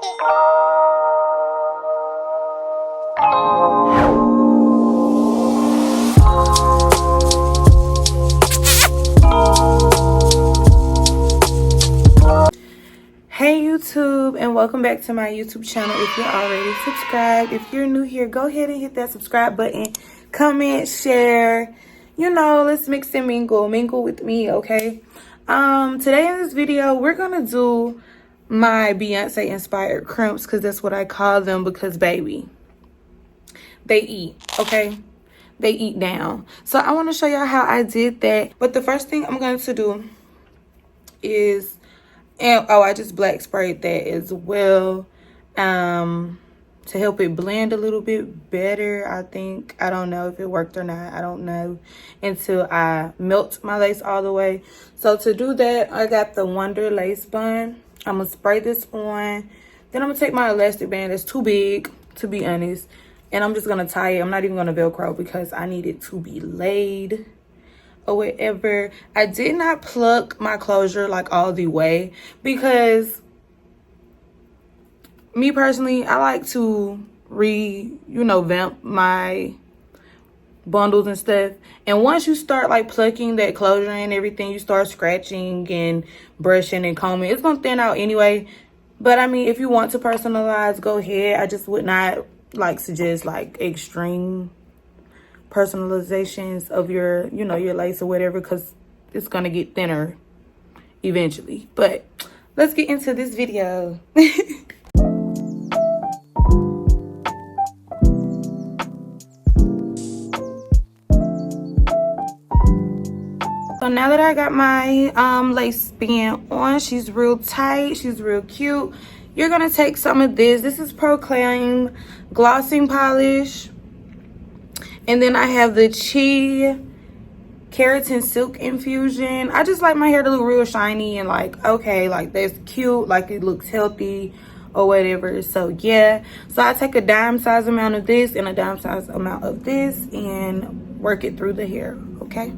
Hey YouTube, and welcome back to my YouTube channel. If you're already subscribed, if you're new here, go ahead and hit that subscribe button, comment, share, you know, let's mix and mingle with me, okay? Today in this video we're gonna do my Beyonce inspired crimps, because that's what I call them, because baby, they eat, okay? They eat down. So I want to show y'all how I did that, but the first thing I'm going to do is, and I just black sprayed that as well, to help it blend a little bit better. I think, I don't know if it worked or not, I don't know until I melt my lace all the way. So to do that, I got the Wonder lace bun. I'm gonna spray this on, then I'm gonna take my elastic band that's too big, to be honest, and I'm just gonna tie it. I'm not even gonna Velcro because I need it to be laid or whatever. I did not pluck my closure like all the way, because me personally, I like to vamp my bundles and stuff. And once you start like plucking that closure and everything, you start scratching and brushing and combing, it's gonna thin out anyway. But I mean, if you want to personalize, go ahead. I just would not like suggest like extreme personalizations of your your lace or whatever, because it's gonna get thinner eventually. But let's get into this video. So now that I got my lace band on, she's real tight, she's real cute. You're gonna take some of this is Proclaim glossing polish. And then I have the Chi Keratin Silk Infusion. I just like my hair to look real shiny and like, okay, like that's cute, like it looks healthy or whatever. So yeah, so I take a dime size amount of this and a dime size amount of this and work it through the hair, okay?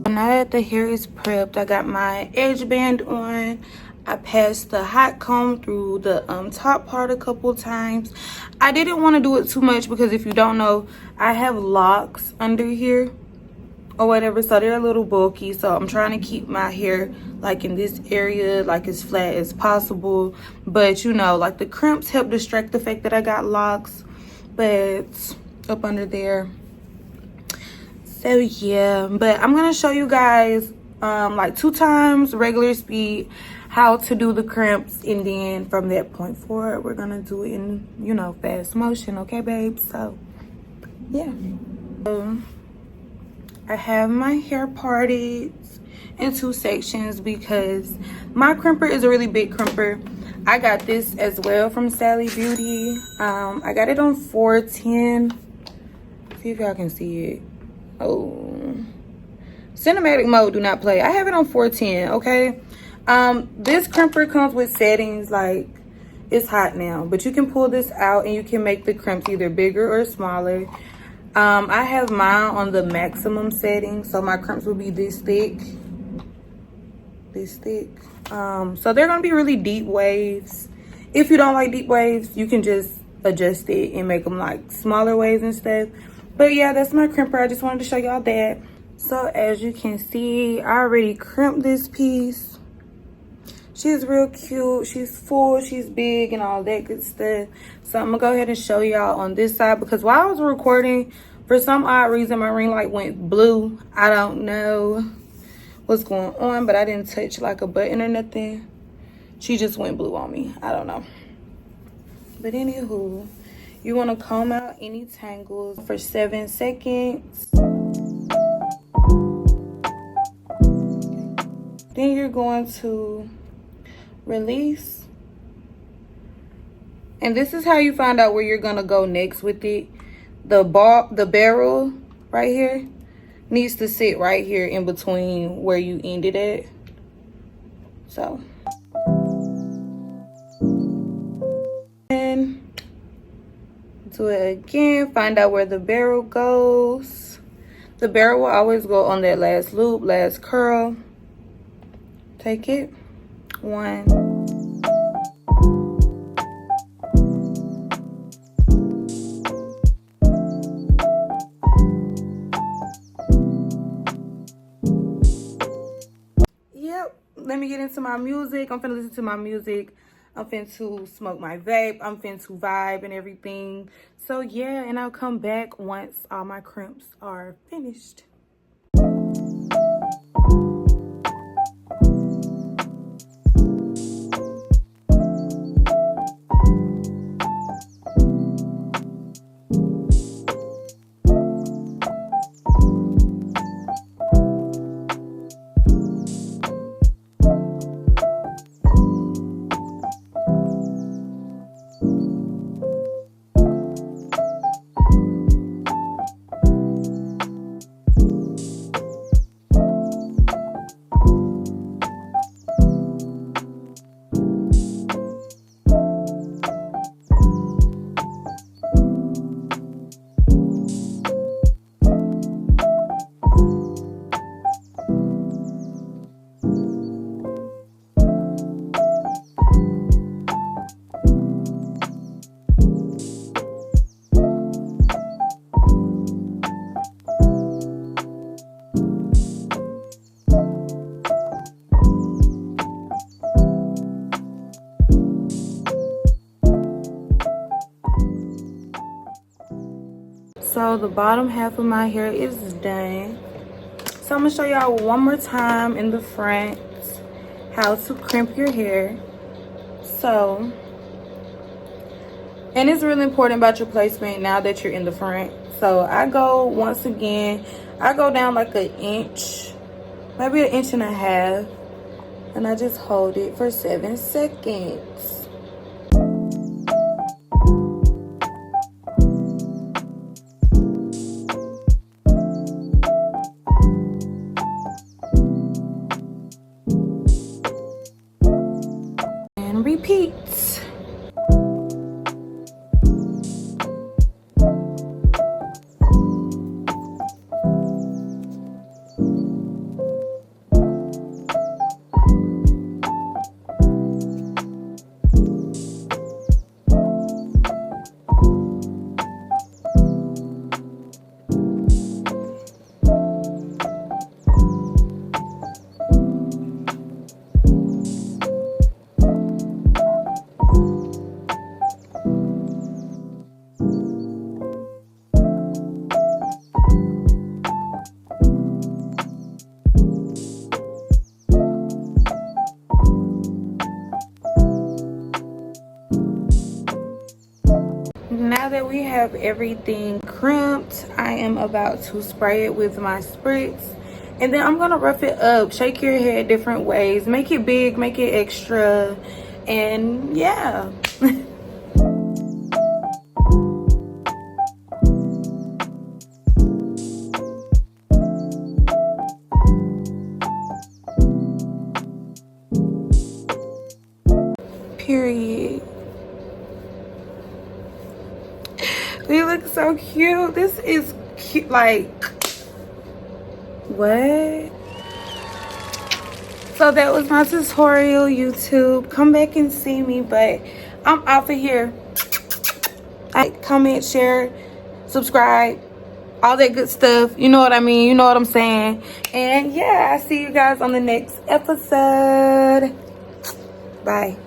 Now that the hair is prepped, I got my edge band on. I passed the hot comb through the top part a couple times. I didn't want to do it too much because if you don't know, I have locks under here or whatever, so they're a little bulky. So I'm trying to keep my hair like in this area like as flat as possible. But you know, like the crimps help distract the fact that I got locks, but up under there. So yeah, but I'm gonna show you guys like 2 times regular speed how to do the crimps, and then from that point forward we're gonna do it in fast motion, okay babes? So yeah, I have my hair parted in 2 sections because my crimper is a really big crimper. I got this as well from Sally Beauty. I got it on 410. See if y'all can see it. Oh, cinematic mode, do not play. I have it on 410, okay? This crimper comes with settings, like it's hot now, but you can pull this out and you can make the crimps either bigger or smaller. I have mine on the maximum setting, so my crimps will be this thick. So they're gonna be really deep waves. If you don't like deep waves, you can just adjust it and make them like smaller waves and stuff. But yeah, that's my crimper. I just wanted to show y'all that. So as you can see, I already crimped this piece. She's real cute, she's full, she's big and all that good stuff. So I'm gonna go ahead and show y'all on this side, because while I was recording, for some odd reason my ring light went blue. I don't know what's going on, but I didn't touch like a button or nothing. She just went blue on me, I don't know. But anywho, You want to comb out any tangles for 7 seconds. Then you're going to release. And this is how you find out where you're going to go next with it. The barrel right here needs to sit right here in between where you ended it. So. And do it again. Find out where the barrel goes. The barrel will always go on that last loop, last curl. Take it. 1. Yep. Let me get into my music. I'm finna listen to my music. I'm finna smoke my vape. I'm finna vibe and everything. So yeah, and I'll come back once all my crimps are finished. So the bottom half of my hair is done. So I'm gonna show y'all one more time in the front how to crimp your hair. So, and it's really important about your placement now that you're in the front. So I go, once again, I go down like an inch, maybe 1.5 inches, and I just hold it for 7 seconds. And repeat. Now that we have everything crimped, I am about to spray it with my spritz, and then I'm gonna rough it up. Shake your head different ways, make it big, make it extra, and yeah. Period. You look so cute. This is cute. Like, what? So that was my tutorial, YouTube. Come back and see me, but I'm out of here. Like, comment, share, subscribe, all that good stuff. You know what I mean? You know what I'm saying? And yeah, I'll see you guys on the next episode. Bye.